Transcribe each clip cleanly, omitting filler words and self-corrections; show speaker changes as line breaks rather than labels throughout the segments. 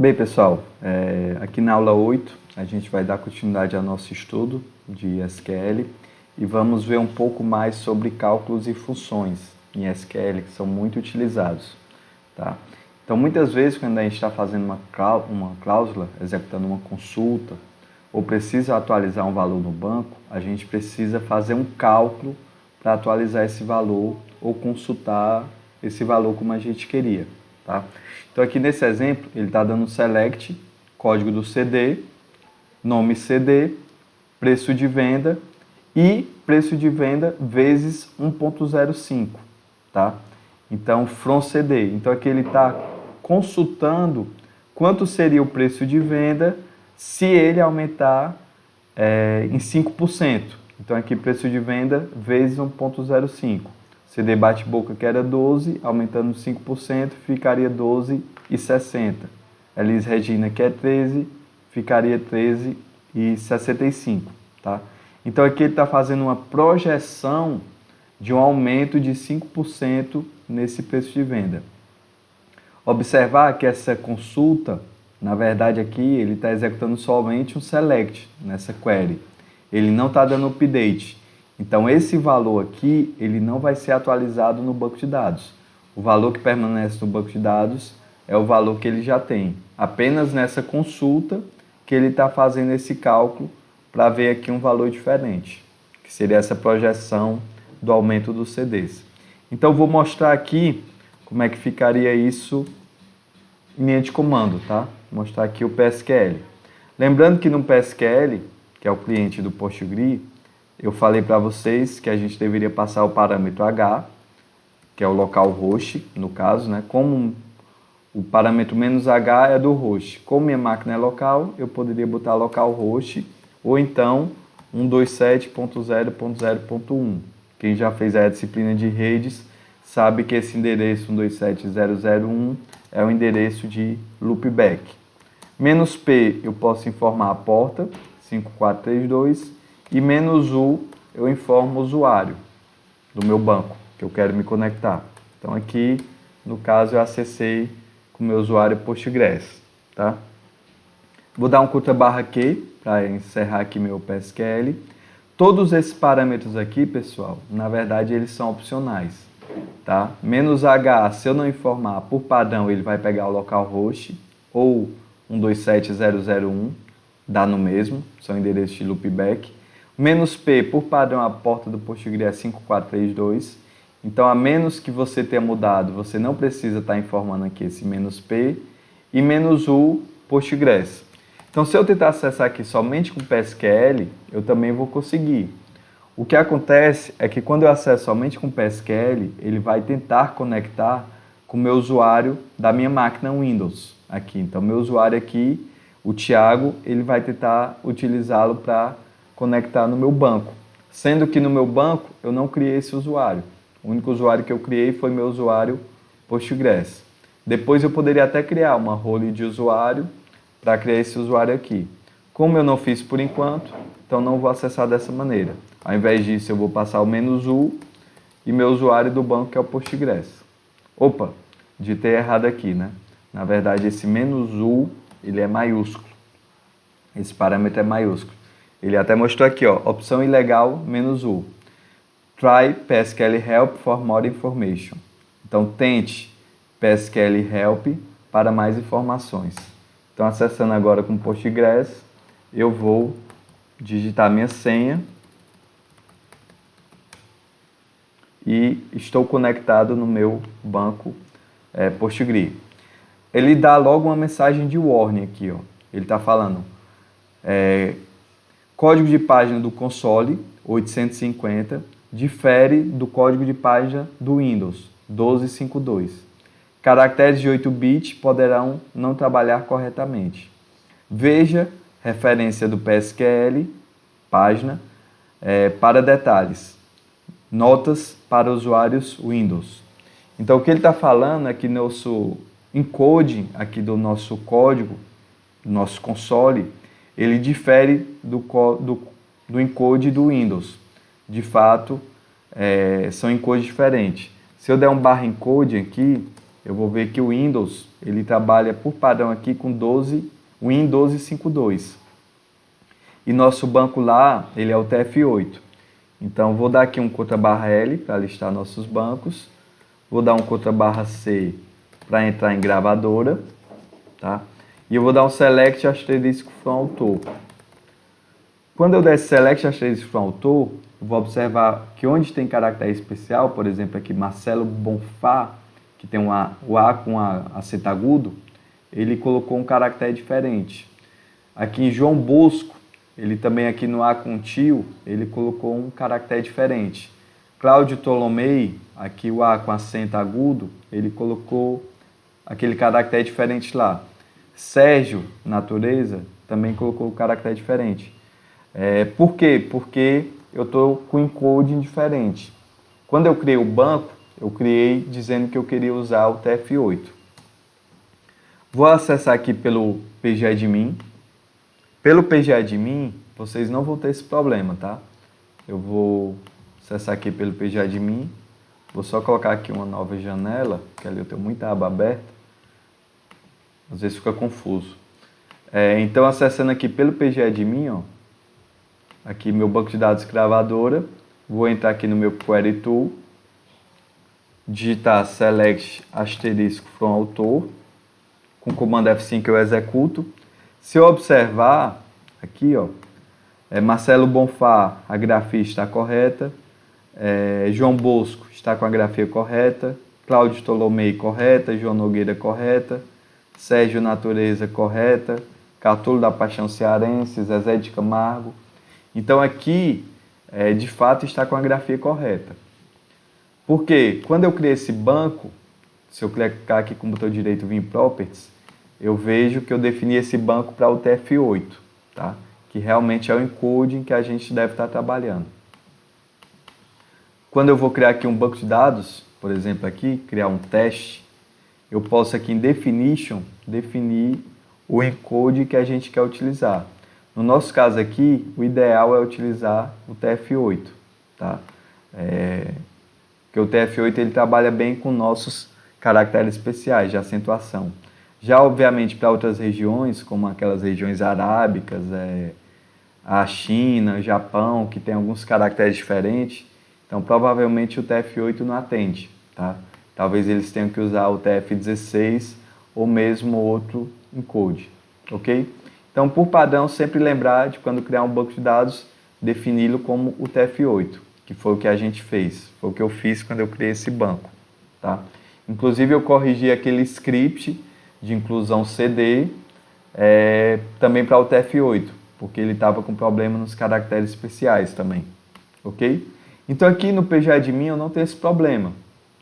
Bem, pessoal, aqui na aula 8 a gente vai dar continuidade ao nosso estudo de SQL e vamos ver um pouco mais sobre cálculos e funções em SQL que são muito utilizados. Tá? Então, muitas vezes, quando a gente está fazendo uma cláusula, executando uma consulta, ou precisa atualizar um valor no banco, a gente precisa fazer um cálculo para atualizar esse valor ou consultar esse valor como a gente queria. Tá? Então, aqui nesse exemplo, ele está dando select, código do CD, nome CD, preço de venda e preço de venda vezes 1.05. Tá? Então, from CD. Então, aqui ele está consultando quanto seria o preço de venda se ele aumentar em 5%. Então, aqui preço de venda vezes 1.05. CD bate-boca que era 12, aumentando 5%, ficaria 12,60. Elis Regina que é 13, ficaria 13,65. Tá? Então, aqui ele está fazendo uma projeção de um aumento de 5% nesse preço de venda. Observar que essa consulta, na verdade aqui, ele está executando somente um select nessa query. Ele não está dando update. Então, esse valor aqui, ele não vai ser atualizado no banco de dados. O valor que permanece no banco de dados é o valor que ele já tem. Apenas nessa consulta que ele está fazendo esse cálculo para ver aqui um valor diferente, que seria essa projeção do aumento dos CDs. Então, vou mostrar aqui como é que ficaria isso em linha de comando, tá? Vou mostrar aqui o PSQL. Lembrando que no PSQL, que é o cliente do Postgre, eu falei para vocês que a gente deveria passar o parâmetro H, que é o localhost, no caso, né? Como o parâmetro "-h" é do host. Como minha máquina é local, eu poderia botar localhost ou então 127.0.0.1. Quem já fez a disciplina de redes sabe que esse endereço 127.0.0.1 é o endereço de loopback. "-p" eu posso informar a porta 5432 e "-u" eu informo o usuário do meu banco que eu quero me conectar. Então aqui, no caso, eu acessei com o meu usuário Postgres. Tá? Vou dar um _Q para encerrar aqui meu PSQL. Todos esses parâmetros aqui, pessoal, na verdade eles são opcionais. Tá? "-h", se eu não informar, por padrão ele vai pegar o localhost ou 127.0.0.1, dá no mesmo, são endereços de loopback. "-p", por padrão a porta do Postgre é 5432, então a menos que você tenha mudado, você não precisa estar informando aqui esse "-p", e "-u", Postgres. Então, se eu tentar acessar aqui somente com PSQL, eu também vou conseguir. O que acontece é que quando eu acesso somente com PSQL, ele vai tentar conectar com o meu usuário da minha máquina Windows. Aqui. Então, meu usuário aqui, o Thiago, ele vai tentar utilizá-lo para conectar no meu banco. Sendo que no meu banco, eu não criei esse usuário. O único usuário que eu criei foi meu usuário Postgres. Depois eu poderia até criar uma role de usuário para criar esse usuário aqui. Como eu não fiz por enquanto, então não vou acessar dessa maneira. Ao invés disso, eu vou passar o "-u" e meu usuário do banco, que é o Postgres. Opa, digitei errado aqui, né? Na verdade, esse "-u", ele é maiúsculo. Esse parâmetro é maiúsculo. Ele até mostrou aqui, ó, opção ilegal "-u". Try PSQL help for more information. Então, tente PSQL help para mais informações. Então, acessando agora com Postgres, eu vou digitar minha senha e estou conectado no meu banco Postgre. Ele dá logo uma mensagem de warning aqui, ó. Ele está falando código de página do console 850 difere do código de página do Windows 1252. Caracteres de 8 bits poderão não trabalhar corretamente. Veja referência do PSQL, página, para detalhes. Notas para usuários Windows. Então, o que ele está falando é que nosso encoding aqui do nosso código, do nosso console, ele difere do encode do Windows. De fato, são encodes diferentes. Se eu der um /encode aqui, eu vou ver que o Windows, ele trabalha por padrão aqui com Win 1252. E nosso banco lá, ele é o TF8. Então, vou dar aqui um Ctrl+L para listar nossos bancos. Vou dar um Ctrl+C para entrar em gravadora, tá? E eu vou dar um Select asterisco from autor. Quando eu der esse Select asterisco from autor, eu vou observar que onde tem caractere especial, por exemplo, aqui Marcelo Bonfá, que tem o A com acento agudo, ele colocou um caractere diferente. Aqui em João Bosco, ele também aqui no A com tio, ele colocou um caractere diferente. Cláudio Tolomei, aqui o A com acento agudo, ele colocou aquele caractere diferente lá. Sérgio Natureza também colocou um caractere diferente. Por quê? Porque eu estou com encoding diferente. Quando eu criei o banco, eu criei dizendo que eu queria usar o TF8. Vou acessar aqui pelo pgadmin. Pelo pgadmin, vocês não vão ter esse problema, tá? Eu vou acessar aqui pelo pgadmin. Vou só colocar aqui uma nova janela, que ali eu tenho muita aba aberta. Às vezes fica confuso. Então, acessando aqui pelo pgadmin, ó, aqui meu banco de dados gravadora, vou entrar aqui no meu Query Tool, digitar Select asterisco from autor, com o comando F5 eu executo. Se eu observar, aqui, ó, Marcelo Bonfá, a grafia está correta, João Bosco está com a grafia correta, Cláudio Tolomei correta, João Nogueira correta, Sérgio Natureza correta, Catulo da Paixão Cearense, Zezé de Camargo. Então aqui, de fato, está com a grafia correta. Porque quando eu criei esse banco, se eu clicar aqui com o botão direito Vim Properties, eu vejo que eu defini esse banco para o TF8, tá? Que realmente é o encoding que a gente deve estar trabalhando. Quando eu vou criar aqui um banco de dados, por exemplo aqui, criar um teste, eu posso aqui em Definition, definir o encode que a gente quer utilizar. No nosso caso aqui, o ideal é utilizar o TF8, tá? Porque o TF8 ele trabalha bem com nossos caracteres especiais de acentuação. Já, obviamente, para outras regiões, como aquelas regiões arábicas, a China, Japão, que tem alguns caracteres diferentes, então provavelmente o TF8 não atende, tá? Talvez eles tenham que usar o TF16 ou mesmo outro encode, ok? Então, por padrão, sempre lembrar de quando criar um banco de dados, defini-lo como o TF8, que foi o que a gente fez, foi o que eu fiz quando eu criei esse banco, tá? Inclusive, eu corrigi aquele script de inclusão CD também para o TF8, porque ele estava com problema nos caracteres especiais também, ok? Então, aqui no pgadmin eu não tenho esse problema,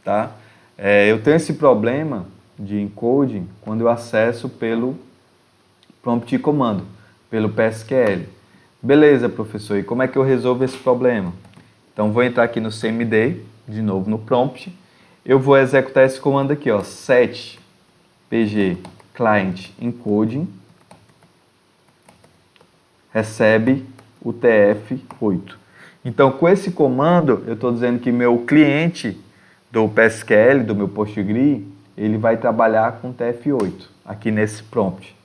tá? Eu tenho esse problema de encoding quando eu acesso pelo prompt de comando, pelo PSQL. Beleza, professor, e como é que eu resolvo esse problema? Então, vou entrar aqui no CMD, de novo no prompt, eu vou executar esse comando aqui, ó, set pg client encoding, recebe o TF8. Então, com esse comando, eu estou dizendo que meu cliente do PSQL, do meu PostgreSQL, ele vai trabalhar com TF8, aqui nesse prompt.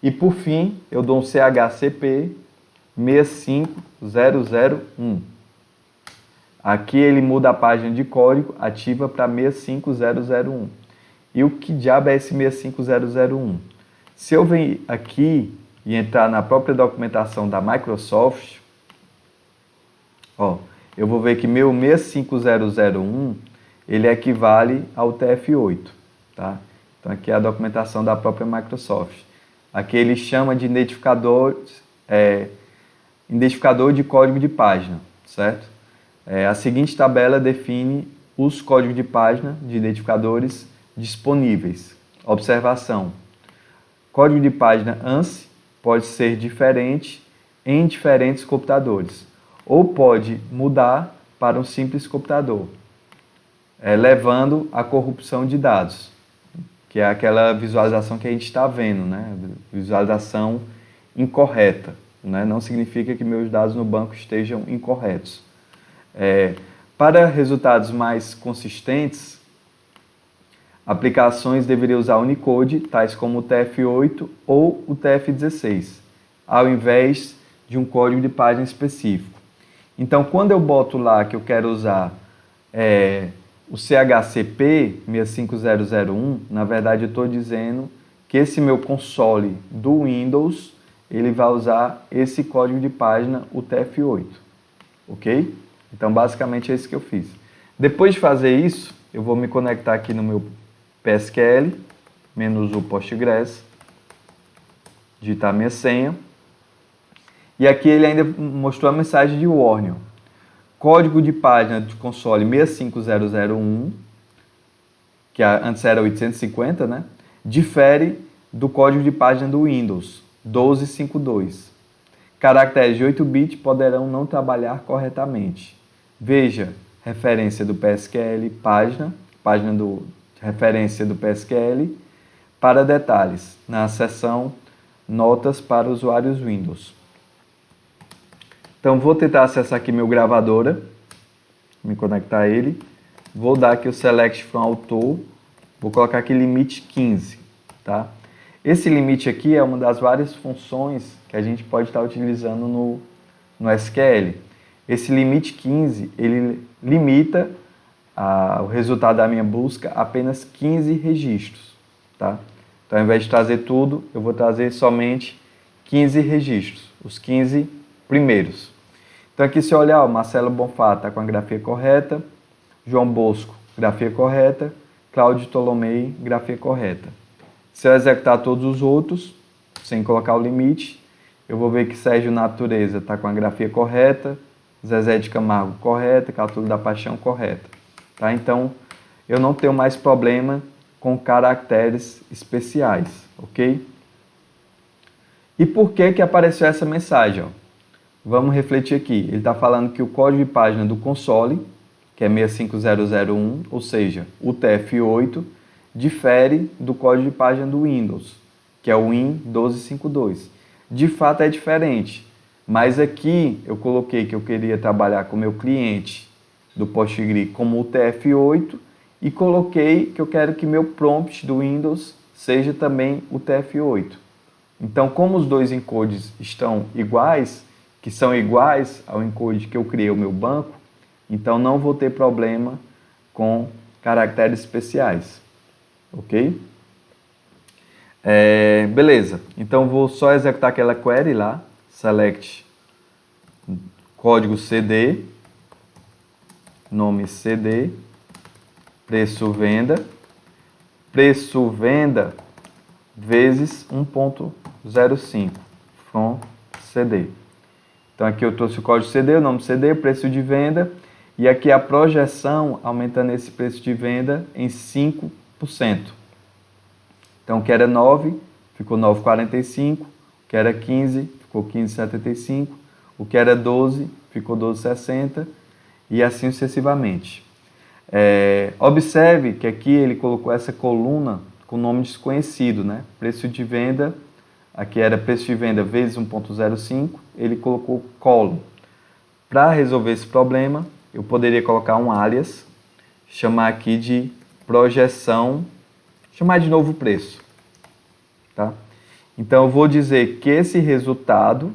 E, por fim, eu dou um chcp 65001. Aqui ele muda a página de código ativa para 65001. E o que diabo é esse 65001? Se eu venho aqui e entrar na própria documentação da Microsoft, ó, eu vou ver que meu 65001 ele equivale ao TF8, tá? Então aqui é a documentação da própria Microsoft. Aqui ele chama de identificador de código de página, certo? A seguinte tabela define os códigos de página de identificadores disponíveis. Observação: código de página ANSI pode ser diferente em diferentes computadores, ou pode mudar para um simples computador, levando à corrupção de dados, que é aquela visualização que a gente está vendo, né? Visualização incorreta, né? Não significa que meus dados no banco estejam incorretos. Para resultados mais consistentes, aplicações deveriam usar Unicode, tais como o TF8 ou o TF16, ao invés de um código de página específico. Então, quando eu boto lá que eu quero usar o CHCP 65001, na verdade eu estou dizendo que esse meu console do Windows, ele vai usar esse código de página, o TF8, ok? Então, basicamente é isso que eu fiz. Depois de fazer isso, eu vou me conectar aqui no meu PSQL, -u Postgres, digitar minha senha, e aqui ele ainda mostrou a mensagem de warning. Código de página de console 65001, que antes era 850, né? Difere do código de página do Windows, 1252. Caracteres de 8 bits poderão não trabalhar corretamente. Veja referência do PSQL, página do referência do PSQL, para detalhes, na seção Notas para usuários Windows. Então, vou tentar acessar aqui meu gravadora, me conectar a ele. Vou dar aqui o Select from Autor, vou colocar aqui limite 15, tá? Esse limite aqui é uma das várias funções que a gente pode estar utilizando no SQL. Esse limite 15, ele limita o resultado da minha busca a apenas 15 registros, tá? Então, ao invés de trazer tudo, eu vou trazer somente 15 registros, os 15 primeiros. Então, aqui se olhar, o Marcelo Bonfá está com a grafia correta, João Bosco, grafia correta, Cláudio Tolomei, grafia correta. Se eu executar todos os outros, sem colocar o limite, eu vou ver que Sérgio Natureza está com a grafia correta, Zezé de Camargo correta, Catulo da Paixão correta. Tá? Então, eu não tenho mais problema com caracteres especiais, ok? E por que apareceu essa mensagem? Ó? Vamos refletir aqui. Ele está falando que o código de página do console, que é 65001, ou seja, o TF8, difere do código de página do Windows, que é o Win1252. De fato é diferente, mas aqui eu coloquei que eu queria trabalhar com o meu cliente do PostgreSQL como o TF8 e coloquei que eu quero que meu prompt do Windows seja também o TF8. Então, como os dois encodes estão iguais, que são iguais ao encode que eu criei o meu banco, então não vou ter problema com caracteres especiais, ok? Beleza, então vou só executar aquela query lá, select código CD, nome CD, preço venda vezes 1.05 from CD. Então aqui eu trouxe o código CD, o nome CD, o preço de venda, e aqui a projeção aumentando esse preço de venda em 5%. Então o que era 9 ficou 9,45, o que era 15 ficou 15,75, o que era 12 ficou 12,60 e assim sucessivamente. Observe que aqui ele colocou essa coluna com nome desconhecido, né? Preço de venda, aqui era preço de venda vezes 1.05, ele colocou column. Para resolver esse problema, eu poderia colocar um alias, chamar aqui de projeção, chamar de novo preço, tá? Então eu vou dizer que esse resultado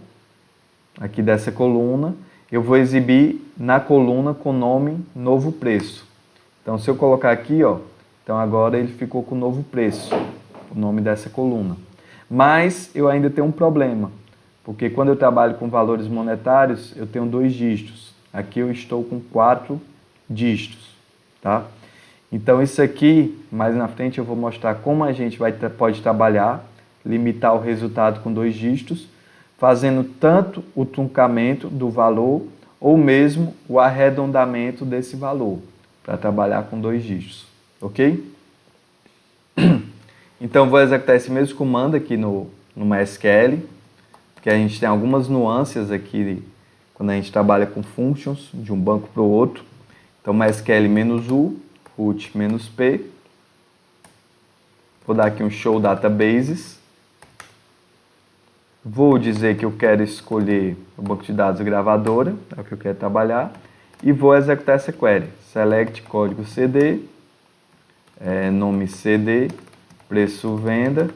aqui dessa coluna, eu vou exibir na coluna com o nome novo preço. Então se eu colocar aqui, ó, então agora ele ficou com novo preço, o nome dessa coluna. Mas eu ainda tenho um problema, porque quando eu trabalho com valores monetários, eu tenho 2 dígitos. Aqui eu estou com 4 dígitos, tá? Então isso aqui, mais na frente eu vou mostrar como a gente pode trabalhar, limitar o resultado com 2 dígitos, fazendo tanto o truncamento do valor ou mesmo o arredondamento desse valor, para trabalhar com 2 dígitos, ok? Então vou executar esse mesmo comando aqui no MySQL, porque a gente tem algumas nuances aqui quando a gente trabalha com functions de um banco para o outro. Então MySQL -u, root -p, vou dar aqui um show databases, vou dizer que eu quero escolher o banco de dados gravadora, é o que eu quero trabalhar, e vou executar essa query, select código CD, nome CD, preço venda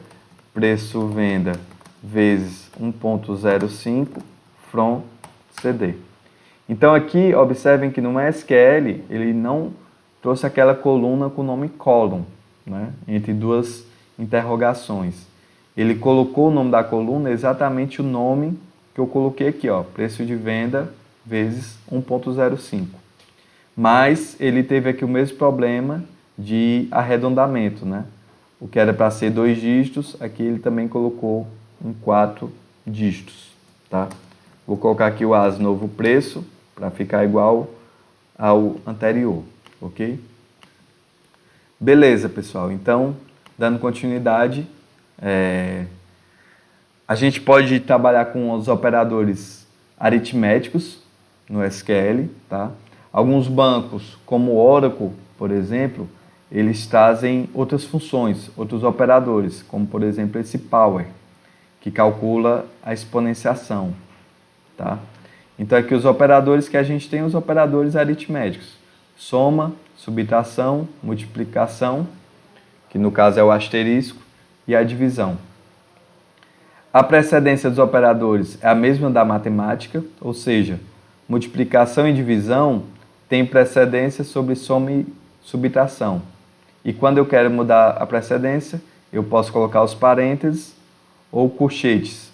vezes 1.05 from CD. Então aqui, observem que no MySQL ele não trouxe aquela coluna com o nome column, né, entre duas interrogações. Ele colocou o nome da coluna exatamente o nome que eu coloquei aqui, ó, preço de venda vezes 1.05. Mas ele teve aqui o mesmo problema de arredondamento, né? O que era para ser 2 dígitos, aqui ele também colocou em 4 dígitos, tá? Vou colocar aqui o AS novo preço, para ficar igual ao anterior, ok? Beleza, pessoal. Então, dando continuidade, a gente pode trabalhar com os operadores aritméticos no SQL, tá? Alguns bancos, como o Oracle, por exemplo, eles trazem outras funções, outros operadores, como por exemplo esse power, que calcula a exponenciação, tá? Então aqui os operadores que a gente tem, os operadores aritméticos, soma, subtração, multiplicação, que no caso é o asterisco, e a divisão. A precedência dos operadores é a mesma da matemática, ou seja, multiplicação e divisão tem precedência sobre soma e subtração. E quando eu quero mudar a precedência, eu posso colocar os parênteses ou colchetes,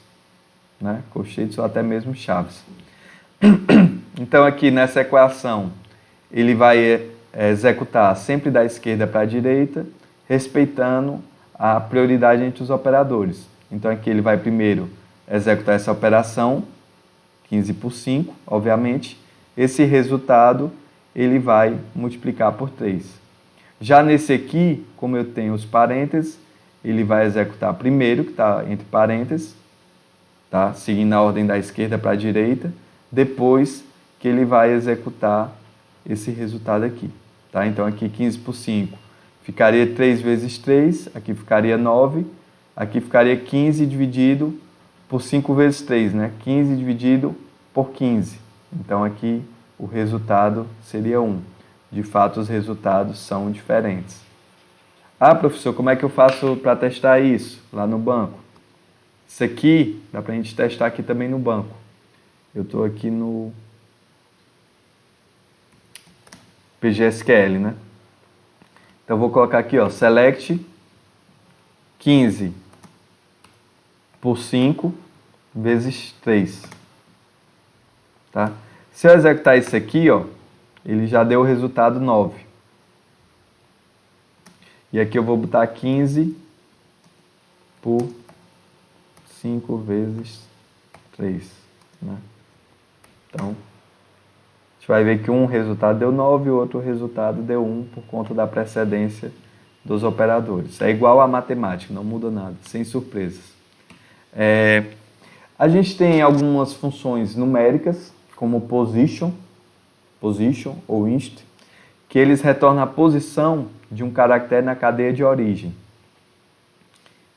né? Colchetes ou até mesmo chaves. Então aqui nessa equação, ele vai executar sempre da esquerda para a direita, respeitando a prioridade entre os operadores. Então aqui ele vai primeiro executar essa operação, 15 por 5, obviamente. Esse resultado ele vai multiplicar por 3. Já nesse aqui, como eu tenho os parênteses, ele vai executar primeiro, que está entre parênteses, tá? Seguindo a ordem da esquerda para a direita, depois que ele vai executar esse resultado aqui. Tá? Então aqui 15 por 5 ficaria 3 vezes 3, aqui ficaria 9, aqui ficaria 15 dividido por 5 vezes 3, né? 15 dividido por 15. Então aqui o resultado seria 1. De fato, os resultados são diferentes. Ah, professor, como é que eu faço para testar isso lá no banco? Isso aqui dá para a gente testar aqui também no banco. Eu estou aqui no PGSQL, né? Então, vou colocar aqui, ó, select 15 por 5 vezes 3. Tá? Se eu executar isso aqui, ó, ele já deu o resultado 9. E aqui eu vou botar 15 por 5 vezes 3. Né? Então, a gente vai ver que um resultado deu 9 e o outro resultado deu 1 por conta da precedência dos operadores. É igual à matemática, não muda nada, sem surpresas. A gente tem algumas funções numéricas, como position ou inst, que eles retornam a posição de um caractere na cadeia de origem.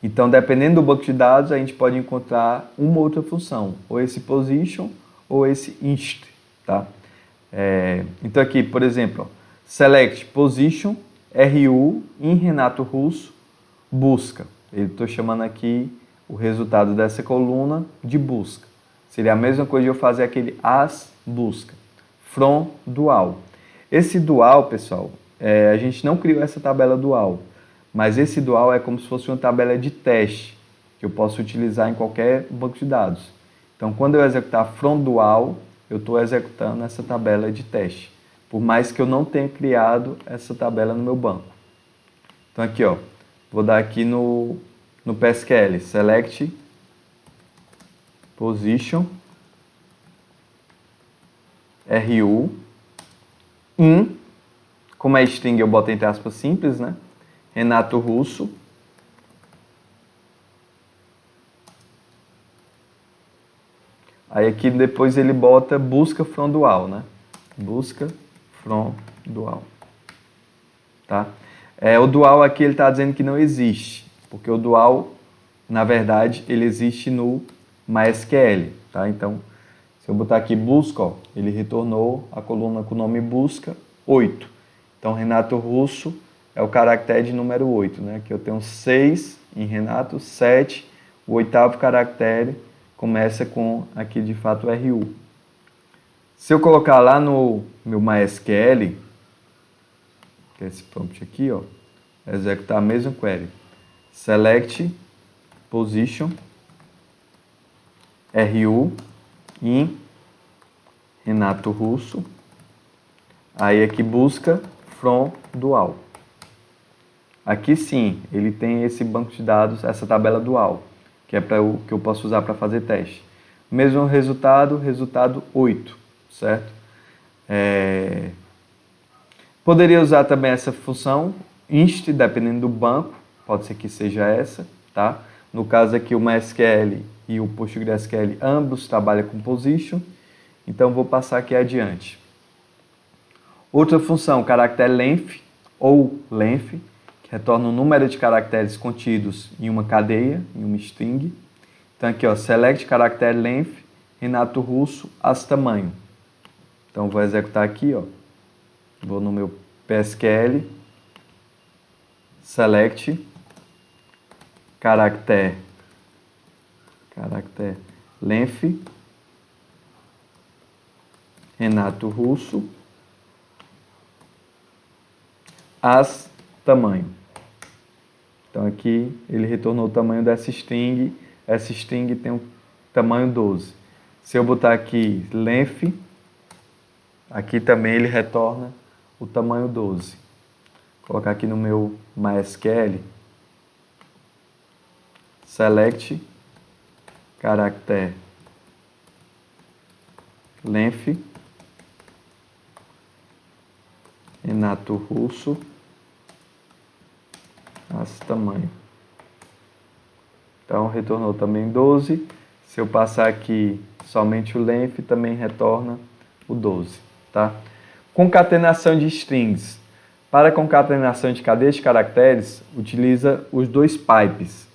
Então, dependendo do banco de dados, a gente pode encontrar uma outra função, ou esse position ou esse inst, tá? Então aqui, por exemplo, ó, select position RU em Renato Russo busca. Eu estou chamando aqui o resultado dessa coluna de busca. Seria a mesma coisa de eu fazer aquele as busca. From dual. Esse dual, pessoal, a gente não criou essa tabela dual, mas esse dual é como se fosse uma tabela de teste que eu posso utilizar em qualquer banco de dados. Então, quando eu executar from dual, eu estou executando essa tabela de teste, por mais que eu não tenha criado essa tabela no meu banco. Então aqui, ó, vou dar aqui no PSQL, select position RU in, como é string eu boto entre aspas simples, né? Renato Russo. Aí aqui depois ele bota busca from dual, né? Busca from dual. Tá? O dual aqui ele está dizendo que não existe, porque o dual, na verdade, ele existe no MySQL. Tá? Então, se eu botar aqui busca, ó, ele retornou a coluna com o nome busca 8. Então, Renato Russo é o caractere de número 8, né? Aqui eu tenho 6 em Renato, 7, o oitavo caractere começa com, aqui de fato, RU. Se eu colocar lá no meu MySQL, que é esse prompt aqui, ó, executar a mesma query, select position RU in Renato Russo, aí aqui busca from dual. Aqui sim, ele tem esse banco de dados, essa tabela dual, que é para o que eu posso usar para fazer teste. Mesmo resultado, resultado 8, certo? Poderia usar também essa função inst, dependendo do banco, pode ser que seja essa, tá? No caso aqui o MySQL e o PostgreSQL ambos trabalham com position, então vou passar aqui adiante. Outra função, caractere length ou length, que retorna o número de caracteres contidos em uma cadeia, em uma string. Então aqui, ó, select caractere length, Renato Russo, as tamanho. Então vou executar aqui, ó. Vou no meu PSQL, select caractere length, Renato Russo, as tamanho. Então aqui ele retornou o tamanho dessa string. Essa string tem o tamanho 12. Se eu botar aqui length, aqui também ele retorna o tamanho 12. Vou colocar aqui no meu MySQL, select caractere length, Renato Russo, as tamanho. Então retornou também 12. Se eu passar aqui somente o length, também retorna o 12, tá? Concatenação de strings. Para concatenação de cadeias de caracteres, utiliza os dois pipes.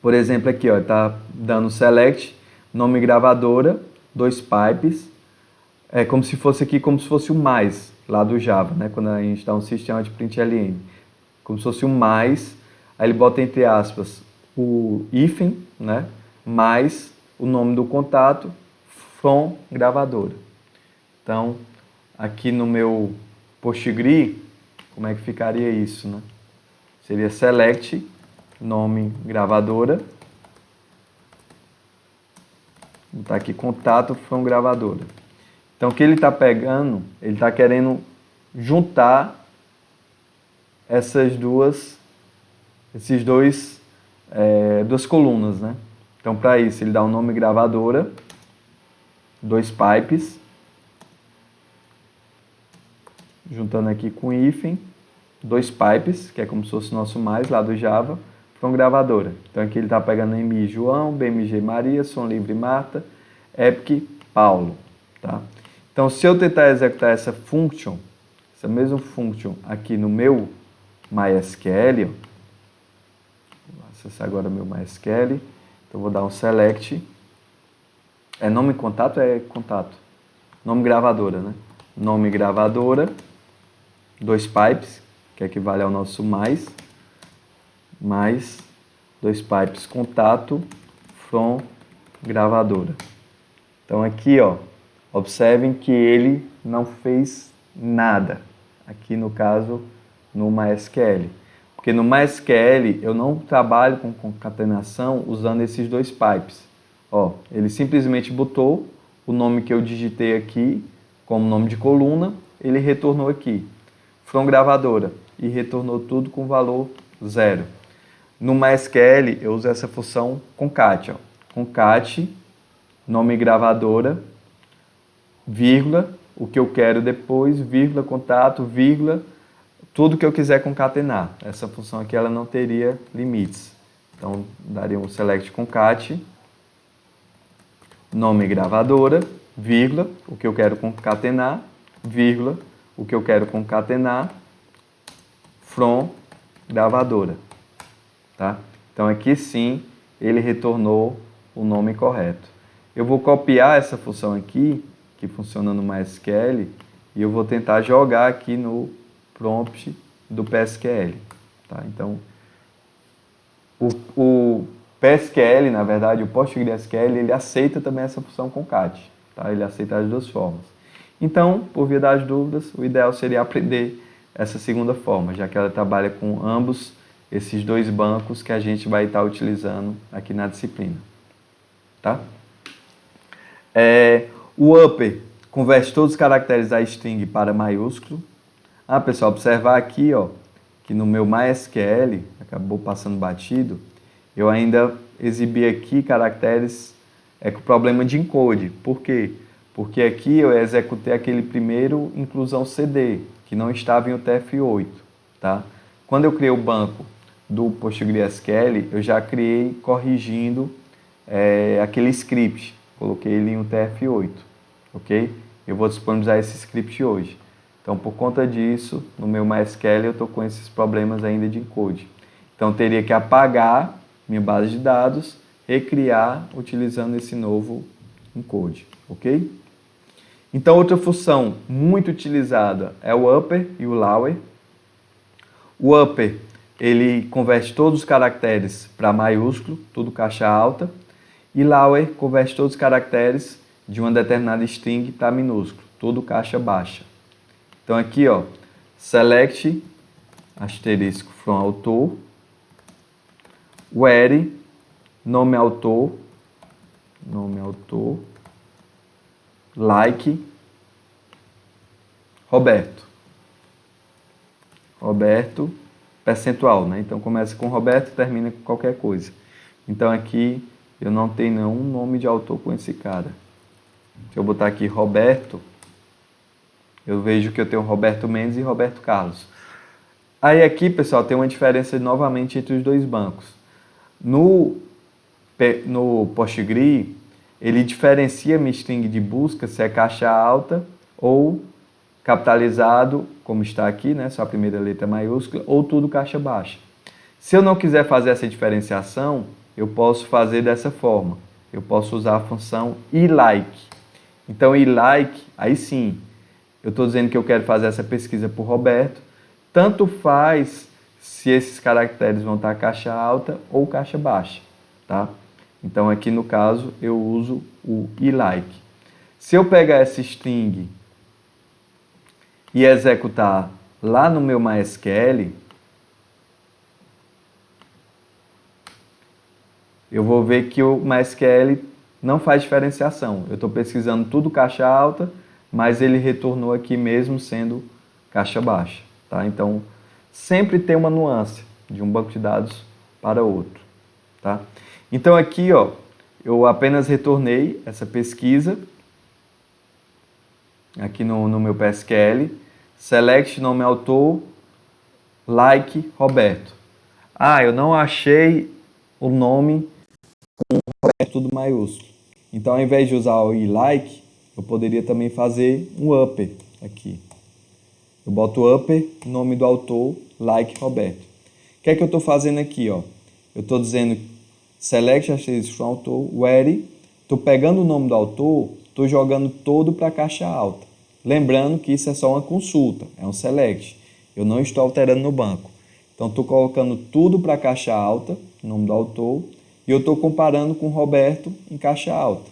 Por exemplo, aqui, ó, tá dando select, nome gravadora, dois pipes. É como se fosse aqui, como se fosse o mais, lá do Java, né? Quando a gente dá um sistema de println. Como se fosse um mais, aí ele bota entre aspas o hífen, né? Mais o nome do contato, from gravadora. Então, aqui no meu Postgre, como é que ficaria isso, né? Seria select, nome gravadora, vou botar aqui contato from gravadora. Então, o que ele está pegando, ele está querendo juntar duas colunas, né? Então, para isso, ele dá o nome gravadora, dois pipes, juntando aqui com hífen, dois pipes, que é como se fosse o nosso mais lá do Java, from gravadora. Então, aqui ele está pegando MI João, BMG Maria, Som Livre Marta, Epic Paulo, tá? Então, se eu tentar executar essa function, essa mesma function aqui no meu MySQL, ó, vou acessar agora meu MySQL, então vou dar um select, nome contato é contato, nome gravadora, né? Nome gravadora, dois pipes, que equivale ao nosso mais dois pipes contato from gravadora. Então aqui, ó, observem que ele não fez nada, aqui no caso no MySQL. Porque no MySQL eu não trabalho com concatenação usando esses dois pipes. Ó, ele simplesmente botou o nome que eu digitei aqui como nome de coluna, ele retornou aqui, from gravadora, e retornou tudo com valor 0. No MySQL eu uso essa função concat, ó, concat, nome gravadora, vírgula, o que eu quero depois, vírgula, contato, vírgula, tudo que eu quiser concatenar. Essa função aqui ela não teria limites. Então, daria um select concat, nome gravadora, vírgula, o que eu quero concatenar, vírgula, o que eu quero concatenar, from gravadora. Tá? Então, aqui sim, ele retornou o nome correto. Eu vou copiar essa função aqui, que funciona no MySQL, e eu vou tentar jogar aqui no prompt do PSQL. Tá? Então, o PSQL, na verdade, o PostgreSQL, ele aceita também essa função concat. Tá? Ele aceita as duas formas. Então, por via das dúvidas, o ideal seria aprender essa segunda forma, já que ela trabalha com ambos esses dois bancos que a gente vai estar utilizando aqui na disciplina. Tá? O upper converte todos os caracteres da string para maiúsculo. Pessoal, observar aqui, ó, que no meu MySQL, acabou passando batido, eu ainda exibi aqui caracteres com problema de encode. Por quê? Porque aqui eu executei aquele primeiro inclusão CD, que não estava em UTF-8. Tá? Quando eu criei o banco do PostgreSQL, eu já criei corrigindo aquele script. Coloquei ele em UTF-8. Ok? Eu vou disponibilizar esse script hoje. Então, por conta disso, no meu MySQL eu estou com esses problemas ainda de encode. Então, eu teria que apagar minha base de dados, recriar utilizando esse novo encode. Ok? Então, outra função muito utilizada é o upper e o lower. O upper, ele converte todos os caracteres para maiúsculo, tudo caixa alta. E lower converte todos os caracteres de uma determinada string para minúsculo, tudo caixa baixa. Então aqui, ó, select asterisco from autor, where nome autor, like Roberto, percentual, né? Então começa com Roberto e termina com qualquer coisa. Então aqui eu não tenho nenhum nome de autor com esse cara. Se eu botar aqui Roberto, eu vejo que eu tenho Roberto Mendes e Roberto Carlos. Aí aqui, pessoal, tem uma diferença novamente entre os dois bancos. No Postgre, ele diferencia minha string de busca se é caixa alta ou capitalizado, como está aqui, né? Só a primeira letra maiúscula, ou tudo caixa baixa. Se eu não quiser fazer essa diferenciação, eu posso fazer dessa forma. Eu posso usar a função ilike. Então, ilike, aí sim, eu estou dizendo que eu quero fazer essa pesquisa por Roberto. Tanto faz se esses caracteres vão estar caixa alta ou caixa baixa. Tá? Então, aqui no caso, eu uso o ilike. Se eu pegar essa string e executar lá no meu MySQL, eu vou ver que o MySQL não faz diferenciação. Eu estou pesquisando tudo caixa alta, mas ele retornou aqui mesmo sendo caixa baixa. Tá? Então, sempre tem uma nuance de um banco de dados para outro. Tá? Então, aqui, ó, eu apenas retornei essa pesquisa aqui no meu PSQL. Select nome autor, like Roberto. Eu não achei o nome com Roberto tudo maiúsculo. Então, ao invés de usar o ilike, eu poderia também fazer um upper aqui. Eu boto upper, nome do autor, like Roberto. O que é que eu estou fazendo aqui? Ó? Eu estou dizendo select asterisco from autor, where, estou pegando o nome do autor, estou jogando todo para a caixa alta. Lembrando que isso é só uma consulta, é um select. Eu não estou alterando no banco. Então, estou colocando tudo para a caixa alta, nome do autor, e eu estou comparando com Roberto em caixa alta.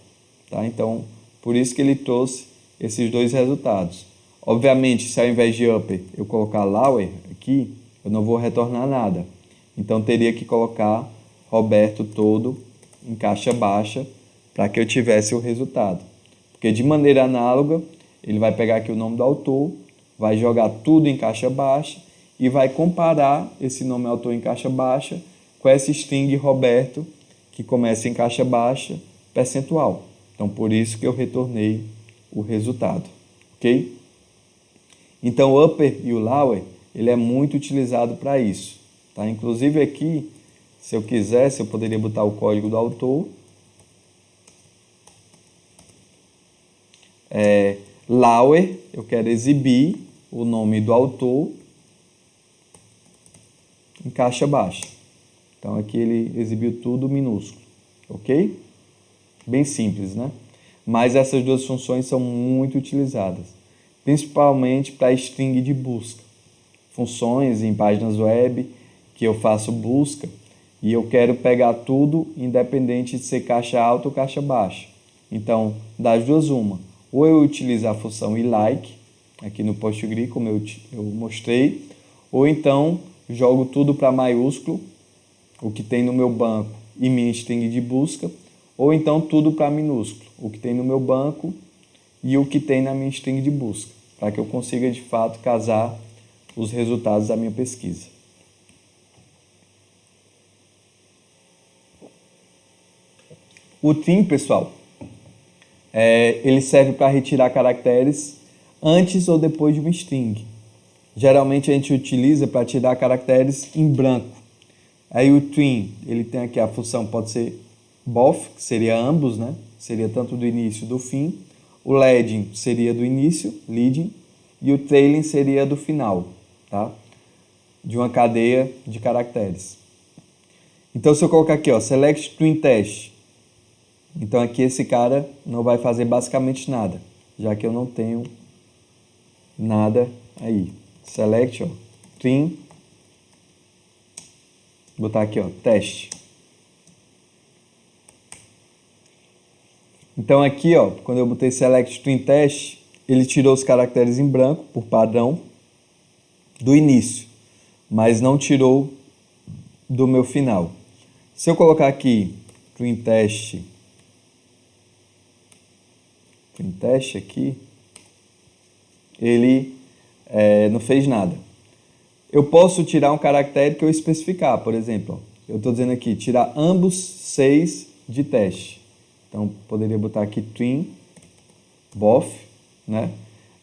Tá? Então, por isso que ele trouxe esses dois resultados. Obviamente, se ao invés de upper eu colocar lower aqui, eu não vou retornar nada. Então, teria que colocar Roberto todo em caixa baixa para que eu tivesse o resultado. Porque de maneira análoga, ele vai pegar aqui o nome do autor, vai jogar tudo em caixa baixa e vai comparar esse nome autor em caixa baixa com essa string Roberto que começa em caixa baixa, percentual. Então, por isso que eu retornei o resultado. Ok? Então, o upper e o lower, ele é muito utilizado para isso. Tá? Inclusive aqui, se eu quisesse, eu poderia botar o código do autor. Lower, eu quero exibir o nome do autor em caixa baixa. Então, aqui ele exibiu tudo minúsculo. Ok? Bem simples, né? Mas essas duas funções são muito utilizadas, principalmente para string de busca. funções em páginas web, que eu faço busca, e eu quero pegar tudo independente de ser caixa alta ou caixa baixa. Então, das duas uma, ou eu utilizo a função ilike, aqui no PostGrid, como eu mostrei, ou então jogo tudo para maiúsculo, o que tem no meu banco e minha string de busca, ou então tudo para minúsculo, o que tem no meu banco e o que tem na minha string de busca, para que eu consiga de fato casar os resultados da minha pesquisa. O trim, pessoal, ele serve para retirar caracteres antes ou depois de uma string. Geralmente a gente utiliza para tirar caracteres em branco. Aí o trim, ele tem aqui a função, pode ser both, que seria ambos, né? Seria tanto do início do fim. O leading seria do início, leading, e o trailing seria do final, tá? De uma cadeia de caracteres. Então se eu colocar aqui, ó, select trim test, então aqui esse cara não vai fazer basicamente nada, já que eu não tenho nada aí. Select, ó, trim, vou botar aqui, ó, teste. Então aqui, ó, quando eu botei select trim test, ele tirou os caracteres em branco, por padrão, do início, mas não tirou do meu final. Se eu colocar aqui trim test aqui, ele não fez nada. Eu posso tirar um caractere que eu especificar, por exemplo, ó, eu estou dizendo aqui, tirar ambos 6 de teste. Então, poderia botar aqui trim, both, né?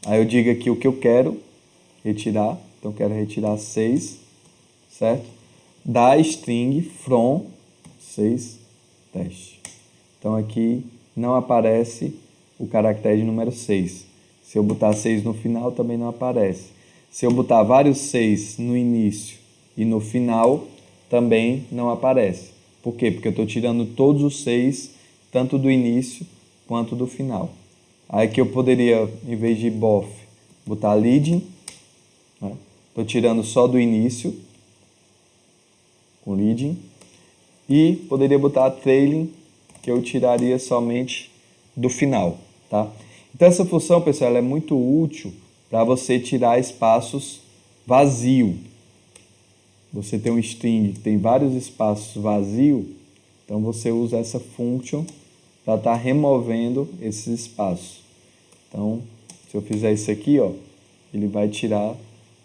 Aí eu digo aqui o que eu quero retirar, então eu quero retirar 6, certo? Da string from 6 teste. Então aqui não aparece o caractere de número 6. Se eu botar 6 no final, também não aparece. Se eu botar vários 6 no início e no final, também não aparece. Por quê? Porque eu estou tirando todos os 6, tanto do início quanto do final. Aí que eu poderia, em vez de both, botar leading. Estou tirando só do início, com leading. E poderia botar trailing, que eu tiraria somente do final. Tá? Então essa função, pessoal, ela é muito útil para você tirar espaços vazios. Você tem um string que tem vários espaços vazios, então você usa essa function para estar removendo esses espaços. Então, se eu fizer isso aqui, ó, ele vai tirar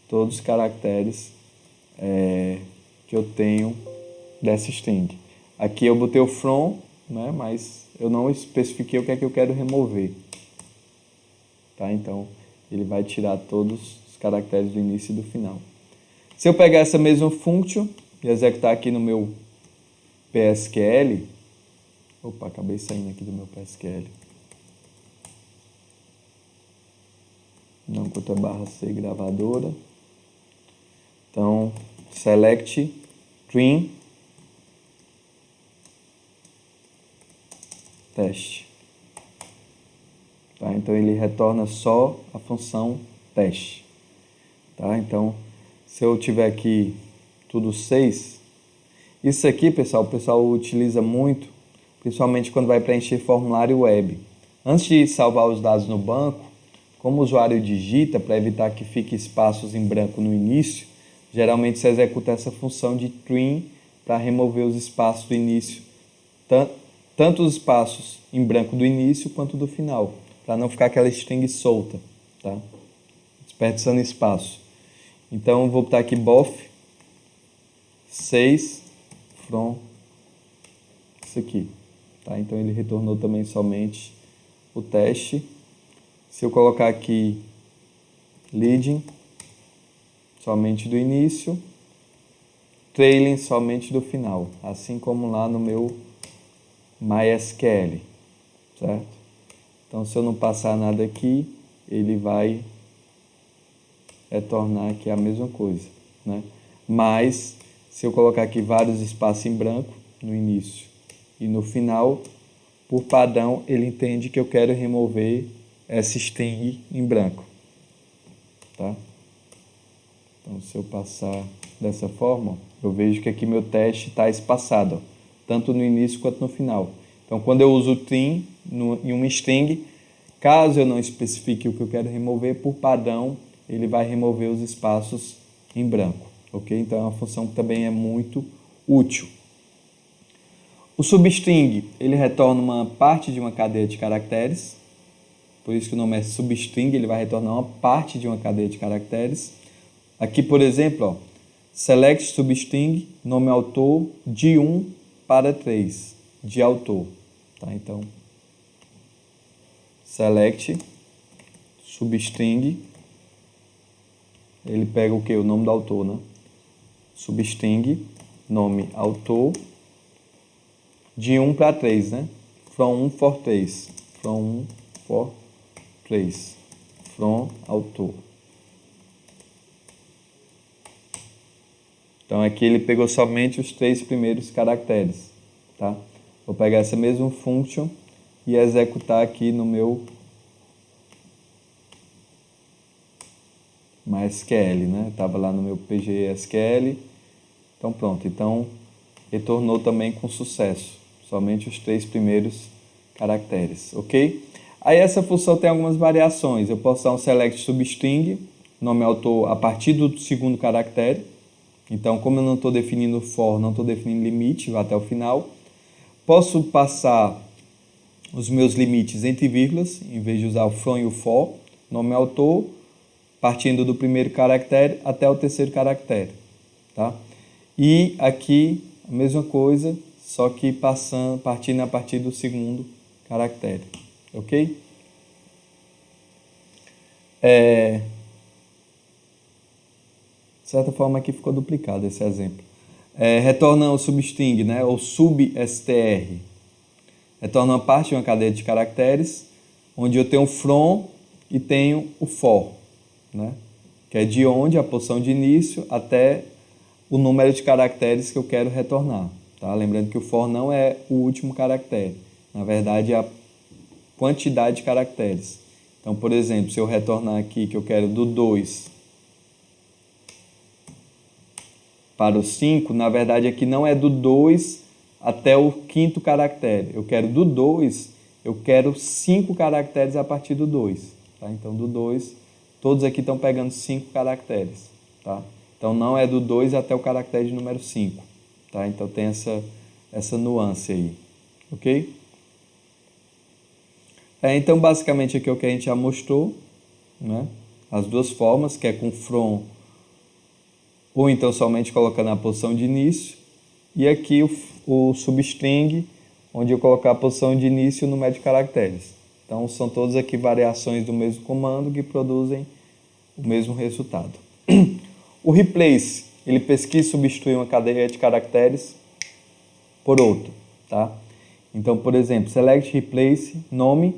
todos os caracteres que eu tenho dessa string. Aqui eu botei o from, né, mas eu não especifiquei o que é que eu quero remover. Tá? Então, ele vai tirar todos os caracteres do início e do final. Se eu pegar essa mesma function e executar aqui no meu PSQL, opa, acabei saindo aqui do meu PSQL. Não conta barra C gravadora. Então, select trim teste. Tá? Então ele retorna só a função teste. Tá? Então, se eu tiver aqui tudo 6, isso aqui, pessoal, o pessoal utiliza muito, principalmente quando vai preencher formulário web. Antes de salvar os dados no banco, como o usuário digita, para evitar que fique espaços em branco no início, geralmente se executa essa função de trim para remover os espaços do início, tanto os espaços em branco do início quanto do final, para não ficar aquela string solta, tá? Desperdiçando espaço. Então, vou botar aqui both 6 from isso aqui. Tá? Então, ele retornou também somente o teste. Se eu colocar aqui leading, somente do início, trailing somente do final, assim como lá no meu MySQL, certo? Então, se eu não passar nada aqui, ele vai retornar aqui a mesma coisa, né? Mas, se eu colocar aqui vários espaços em branco, no início e no final, por padrão, ele entende que eu quero remover essa string em branco, tá? Então, se eu passar dessa forma, eu vejo que aqui meu teste está espaçado, ó, tanto no início quanto no final. Então, quando eu uso o trim em uma string, caso eu não especifique o que eu quero remover, por padrão, ele vai remover os espaços em branco. Ok? Então, é uma função que também é muito útil. O substring, ele retorna uma parte de uma cadeia de caracteres, por isso que o nome é substring, ele vai retornar uma parte de uma cadeia de caracteres. Aqui, por exemplo, ó, select substring, nome autor, de 1 para 3, de autor. Tá? Então, select substring, ele pega o que? O nome do autor, né? Substring, nome autor, de 1 para 3, né? From 1 for 3. From 1 for 3. From autor. Então aqui ele pegou somente os 3 primeiros caracteres, tá? Vou pegar essa mesma function e executar aqui no meu MySQL, né? Estava lá no meu PGSQL. Então pronto, então retornou também com sucesso, somente os 3 primeiros caracteres, ok? Aí essa função tem algumas variações. Eu posso dar um select substring, nome autor, a partir do segundo caractere. Então, como eu não estou definindo for, não estou definindo limite, vai até o final. Posso passar os meus limites entre vírgulas, em vez de usar o from e o for, nome autor, partindo do primeiro caractere até o terceiro caractere, tá? E aqui a mesma coisa, só que partindo a partir do segundo caractere, ok? De certa forma aqui ficou duplicado esse exemplo. Retorna o substring, né, ou substr. Retorna uma parte de uma cadeia de caracteres, onde eu tenho o from e tenho o for, né, que é de onde a posição de início até o número de caracteres que eu quero retornar. Tá? Lembrando que o for não é o último caractere. Na verdade, é a quantidade de caracteres. Então, por exemplo, se eu retornar aqui que eu quero do 2 para o 5, na verdade aqui não é do 2 até o quinto caractere. Eu quero do 2, eu quero 5 caracteres a partir do 2. Tá? Então, do 2, todos aqui estão pegando 5 caracteres. Tá? Então, não é do 2 até o caractere de número 5. Tá? Então, tem essa nuance aí. Ok? Então, basicamente, aqui é o que a gente já mostrou, né? As duas formas, que é com from, ou então somente colocando a posição de início, e aqui o substring, onde eu colocar a posição de início e o número de caracteres. Então, são todas aqui variações do mesmo comando que produzem o mesmo resultado. O replace, ele pesquisa e substitui uma cadeia de caracteres por outro, tá? Então, por exemplo, select replace, nome,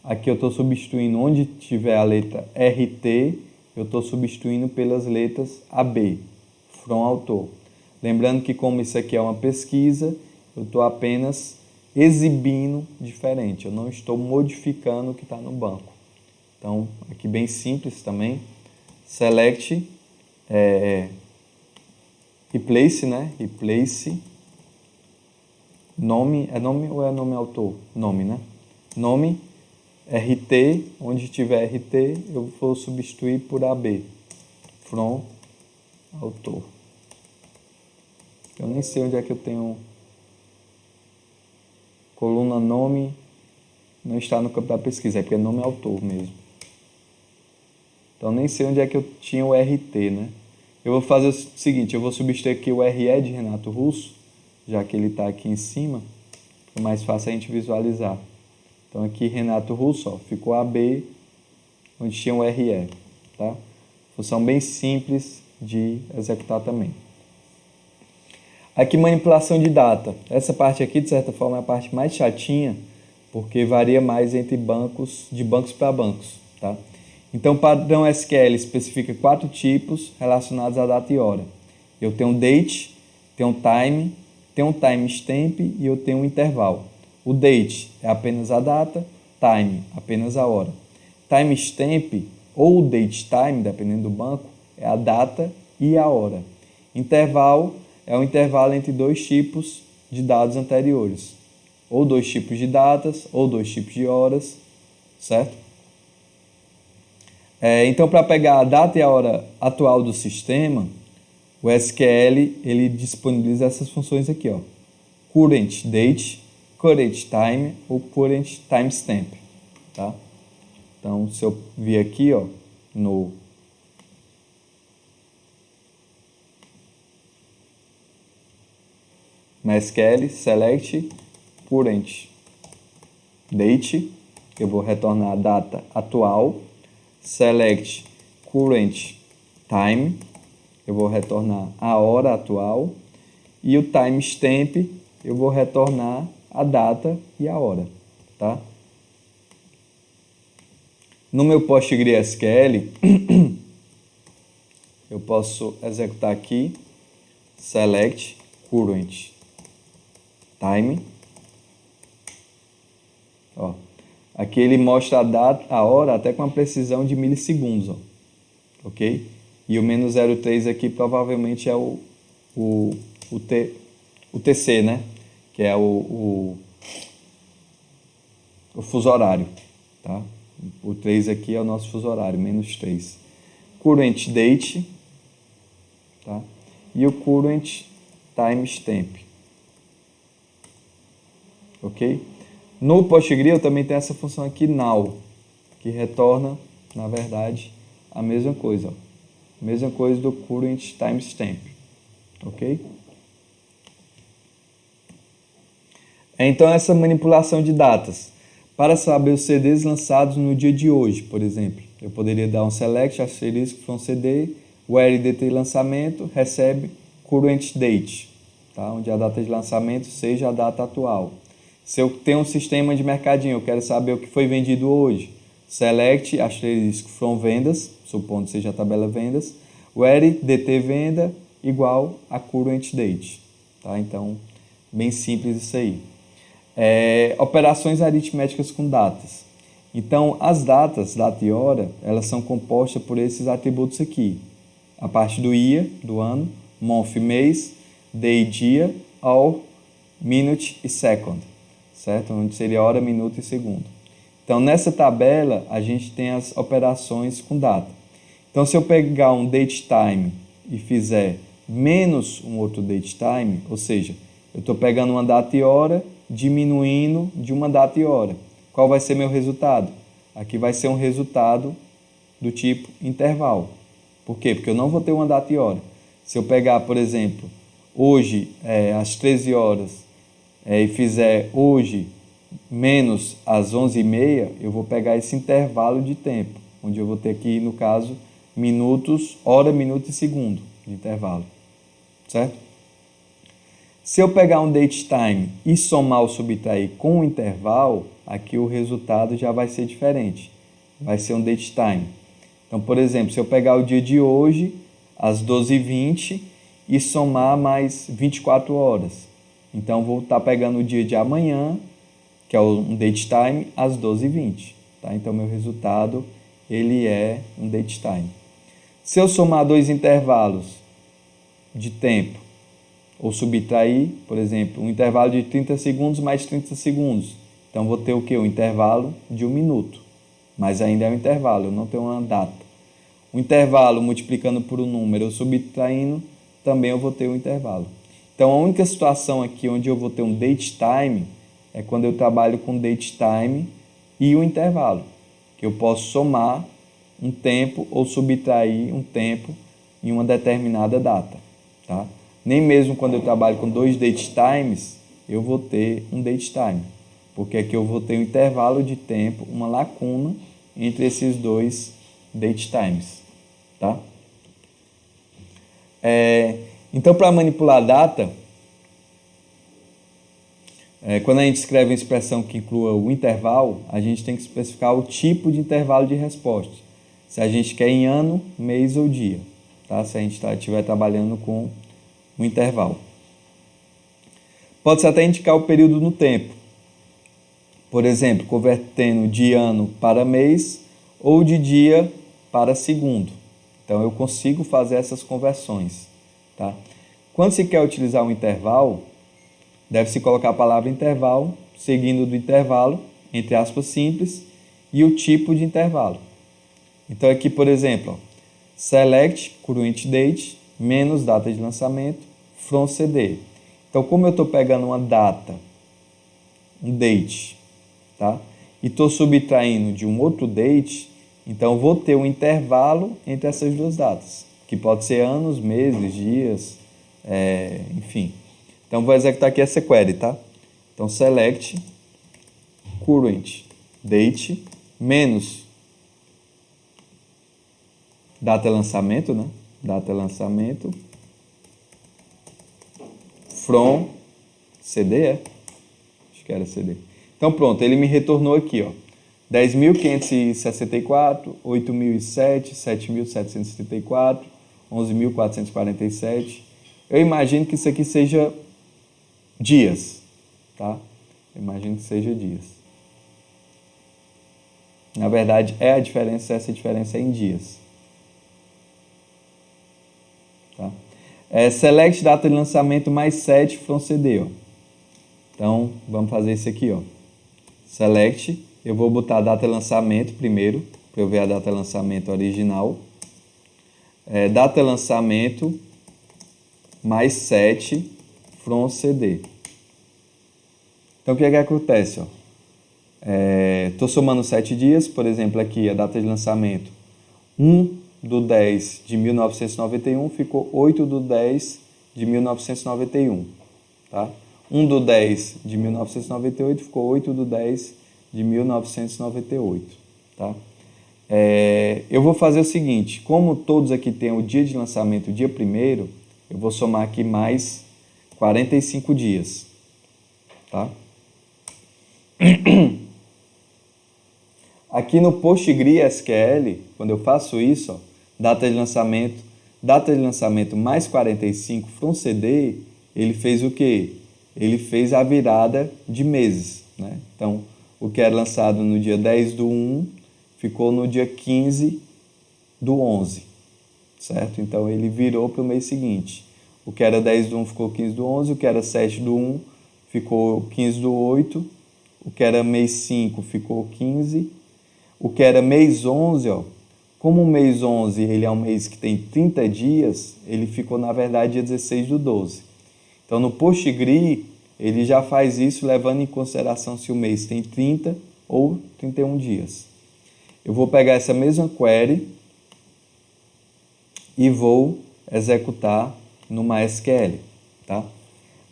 aqui eu estou substituindo onde tiver a letra RT, eu estou substituindo pelas letras AB, from autor. Lembrando que como isso aqui é uma pesquisa, eu estou apenas exibindo diferente, eu não estou modificando o que está no banco. Então, aqui bem simples também, select, replace, né? Replace, nome, é nome ou é nome autor? Nome, né? Nome, RT, onde tiver RT, eu vou substituir por AB, from autor. Eu nem sei onde é que eu tenho coluna nome, não está no campo da pesquisa, é porque é nome autor mesmo. Então nem sei onde é que eu tinha o RT, né? Eu vou fazer o seguinte, eu vou substituir aqui o RE de Renato Russo, já que ele está aqui em cima, é mais fácil a gente visualizar. Então aqui Renato Russo, ó, ficou AB, onde tinha o RE, tá? Função bem simples de executar também. Aqui manipulação de data. Essa parte aqui, de certa forma, é a parte mais chatinha, porque varia mais entre bancos, de bancos para bancos, tá? Então, o padrão SQL especifica 4 tipos relacionados à data e hora. Eu tenho date, tenho time, tenho um timestamp e eu tenho um intervalo. O date é apenas a data, time apenas a hora. Timestamp ou date time, dependendo do banco, é a data e a hora. Intervalo é o intervalo entre dois tipos de dados anteriores. Ou dois tipos de datas, ou dois tipos de horas, certo? Então, para pegar a data e a hora atual do sistema, o SQL ele disponibiliza essas funções aqui, ó. Current date, current time ou current timestamp, tá? Então, se eu vir aqui, ó, no MySQL, select current date, eu vou retornar a data atual, select current time, eu vou retornar a hora atual, e o timestamp, eu vou retornar a data e a hora, tá? No meu PostgreSQL, eu posso executar aqui, select current time. Ó, aqui ele mostra a data, a hora até com uma precisão de milissegundos, ó, ok? E o menos 03 aqui provavelmente é o TC, né? Que é o fuso horário, tá? O 3 aqui é o nosso fuso horário, menos 3. Current date, tá? E o current timestamp, ok? No PostgreSQL eu também tem essa função aqui, now, que retorna, na verdade, a mesma coisa, ó. Mesma coisa do current timestamp, ok? Então, essa manipulação de datas. Para saber os CDs lançados no dia de hoje, por exemplo, eu poderia dar um select asterisco from CD, where DT lançamento recebe current date, tá? Onde a data de lançamento seja a data atual. Se eu tenho um sistema de mercadinho, eu quero saber o que foi vendido hoje, select asterisco from vendas, supondo que seja a tabela vendas, where DT venda igual a current date, tá? Então, bem simples isso aí. Operações aritméticas com datas. Então, as datas, data e hora, elas são compostas por esses atributos aqui. A parte do year, do ano, month, mês, day, dia, hour, minute e second, certo? Onde seria hora, minuto e segundo. Então, nessa tabela, a gente tem as operações com data. Então, se eu pegar um date time e fizer menos um outro date time, ou seja, eu estou pegando uma data e hora, diminuindo de uma data e hora. Qual vai ser meu resultado? Aqui vai ser um resultado do tipo intervalo. Por quê? Porque eu não vou ter uma data e hora. Se eu pegar, por exemplo, hoje, às 13 horas, e fizer hoje menos às 11h30, eu vou pegar esse intervalo de tempo, onde eu vou ter aqui, no caso, minutos, hora, minuto e segundo de intervalo. Certo? Se eu pegar um date time e somar ou subtrair com o intervalo, aqui o resultado já vai ser diferente. Vai ser um date time. Então, por exemplo, se eu pegar o dia de hoje, às 12h20, e somar mais 24 horas. Então, vou estar pegando o dia de amanhã, que é um date time, às 12h20. Tá? Então, meu resultado ele é um date time. Se eu somar dois intervalos de tempo, ou subtrair, por exemplo, um intervalo de 30 segundos mais 30 segundos. Então, vou ter o quê? Um intervalo de 1 minuto. Mas ainda é um intervalo, eu não tenho uma data. O intervalo multiplicando por um número, ou subtraindo, também eu vou ter um intervalo. Então, a única situação aqui onde eu vou ter um date time é quando eu trabalho com date time e o intervalo, que eu posso somar um tempo ou subtrair um tempo em uma determinada data, tá? Nem mesmo quando eu trabalho com dois date times, eu vou ter um date time, porque aqui eu vou ter um intervalo de tempo, uma lacuna entre esses dois date times, tá? Então, para manipular a data, quando a gente escreve uma expressão que inclua o intervalo, a gente tem que especificar o tipo de intervalo de resposta. Se a gente quer em ano, mês ou dia, tá? Se a gente estiver trabalhando com um intervalo. Pode-se até indicar o período no tempo. Por exemplo, convertendo de ano para mês ou de dia para segundo. Então, eu consigo fazer essas conversões. Tá? Quando se quer utilizar um intervalo, deve-se colocar a palavra intervalo, seguindo do intervalo, entre aspas simples, e o tipo de intervalo. Então, aqui, por exemplo, ó, select current date menos data de lançamento from CD. Então, como eu estou pegando uma data, um date, tá? E estou subtraindo de um outro date, então eu vou ter um intervalo entre essas duas datas, que pode ser anos, meses, dias, enfim. Então, vou executar aqui essa query, tá? Então, select current date menos data lançamento, né? Data lançamento from CD, acho que era CD. Então, pronto, ele me retornou aqui, ó. 10.564, 8.007, 7.734, 11.447. Eu imagino que isso aqui seja dias, tá? Eu imagino que seja dias. Na verdade, essa diferença é em dias. Tá? Select data de lançamento mais 7 from CD, ó. Então, vamos fazer isso aqui, ó. Select, eu vou botar a data de lançamento primeiro, para eu ver a data de lançamento original. Data de lançamento mais 7 from CD. Então, o que é que acontece? Estou somando 7 dias, por exemplo, aqui a data de lançamento 1/10 de 1991 ficou 8/10 de 1991. Tá? 1/10 de 1998 ficou 8/10 de 1998. Tá? Eu vou fazer o seguinte, como todos aqui têm o dia de lançamento, o dia 1º, eu vou somar aqui mais 45 dias. Tá? Aqui no PostgreSQL, quando eu faço isso, ó, data de lançamento mais 45 from CD, ele fez o quê? Ele fez a virada de meses, né? Então, o que era lançado no dia 10/1 ficou no dia 15/11, certo? Então, ele virou para o mês seguinte. O que era 10/1 ficou 15/11, o que era 7/1 ficou 15/8, o que era mês 5 ficou 15, o que era mês 11, ó, como o mês 11 ele é um mês que tem 30 dias, ele ficou, na verdade, dia 16/12. Então, no Postgre, ele já faz isso levando em consideração se o mês tem 30 ou 31 dias. Eu vou pegar essa mesma query e vou executar no MySQL. Tá?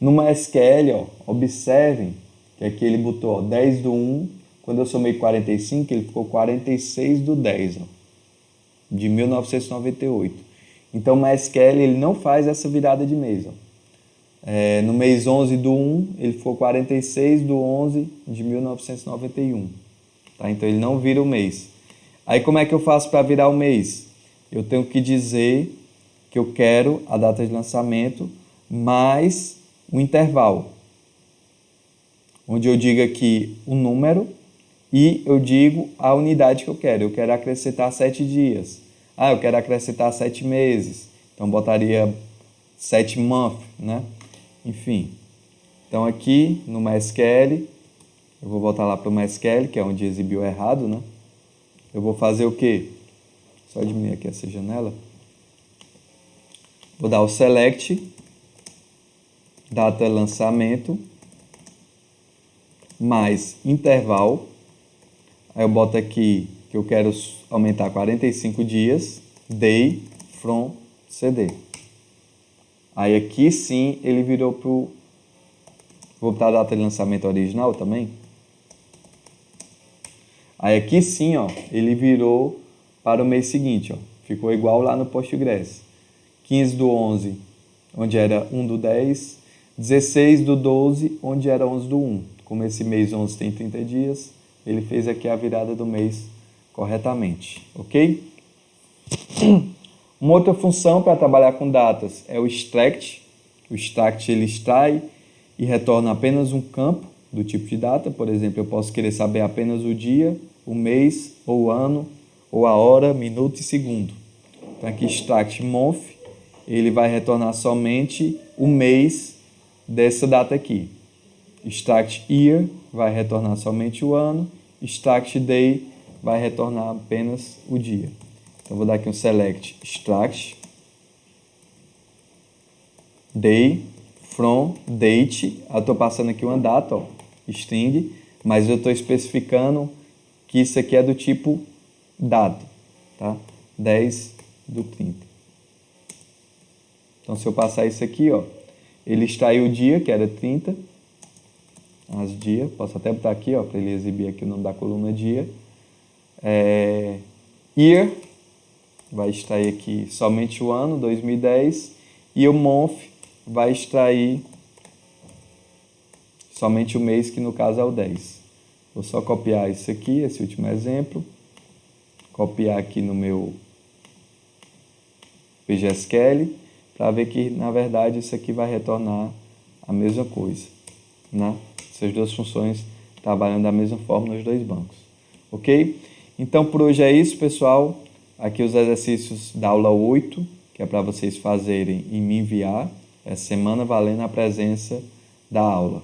No MySQL, ó, observem que aqui ele botou, ó, 10/1, quando eu somei 45, ele ficou 46/10, ó, de 1998. Então, o MySQL ele não faz essa virada de mês. Ó. No mês 11/1, ele ficou 46/11 de 1991. Tá? Então, ele não vira o mês. Aí, como é que eu faço para virar o mês? Eu tenho que dizer que eu quero a data de lançamento mais um intervalo, onde eu digo aqui o número e eu digo a unidade que eu quero. Eu quero acrescentar 7 dias. Eu quero acrescentar 7 meses. Então, botaria 7 month, né? Enfim. Então, aqui no MySQL, eu vou voltar lá para o MySQL, que é onde exibiu errado, né? Eu vou fazer o quê? Só diminuir aqui essa janela. Vou dar o select, data lançamento, mais intervalo. Aí eu boto aqui que eu quero aumentar 45 dias, day from CD. Aí aqui sim ele virou para o... Vou botar a data de lançamento original também. Aí aqui sim, ó, ele virou para o mês seguinte. Ó. Ficou igual lá no Postgres. 15/11, onde era 1/10. 16/12, onde era 11/1. Como esse mês 11 tem 30 dias, ele fez aqui a virada do mês corretamente. Ok? Uma outra função para trabalhar com datas é o extract. O extract ele extrai e retorna apenas um campo do tipo de data. Por exemplo, eu posso querer saber apenas o dia, o mês, ou o ano, ou a hora, minuto e segundo. Então aqui extract month, ele vai retornar somente o mês dessa data aqui. Extract year vai retornar somente o ano. Extract day vai retornar apenas o dia. Então vou dar aqui um select extract day from date. Eu estou passando aqui uma data, ó, string, mas eu estou especificando que isso aqui é do tipo data, tá? 10/30. Então se eu passar isso aqui, ó, ele extraiu o dia, que era 30, as dia, posso até botar aqui, ó, para ele exibir aqui o nome da coluna dia. Year, vai extrair aqui somente o ano, 2010, e o month vai extrair somente o mês, que no caso é o 10. Vou só copiar isso aqui, esse último exemplo, copiar aqui no meu PGSQL, para ver que, na verdade, isso aqui vai retornar a mesma coisa, né? Essas duas funções trabalhando da mesma forma nos dois bancos, ok? Então, por hoje é isso, pessoal. Aqui os exercícios da aula 8, que é para vocês fazerem e me enviar essa semana, valendo a presença da aula.